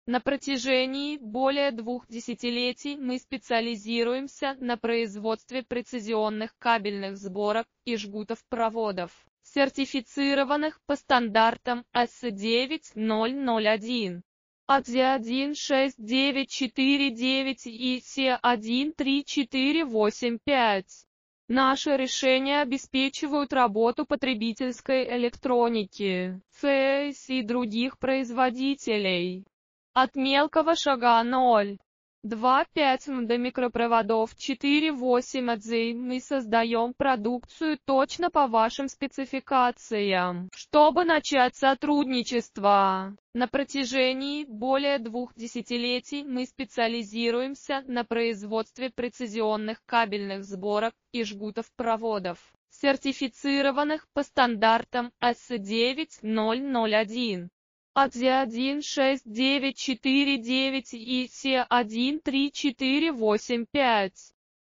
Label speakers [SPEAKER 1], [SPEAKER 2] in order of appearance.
[SPEAKER 1] На протяжении более 2 десятилетий мы специализируемся на производстве прецизионных кабельных сборок и жгутов проводов, сертифицированных по стандартам AS9001, AZ16949 и CE13485. Наши решения обеспечивают работу потребительской электроники, ЦС и других производителей. От мелкого шага 0,25 м до микропроводов 4,8 АЗ мы создаем продукцию точно по вашим спецификациям, чтобы начать сотрудничество. На протяжении более 2 десятилетий мы специализируемся на производстве прецизионных кабельных сборок и жгутов проводов, сертифицированных по стандартам AS9001. AZ16949 и CE13485.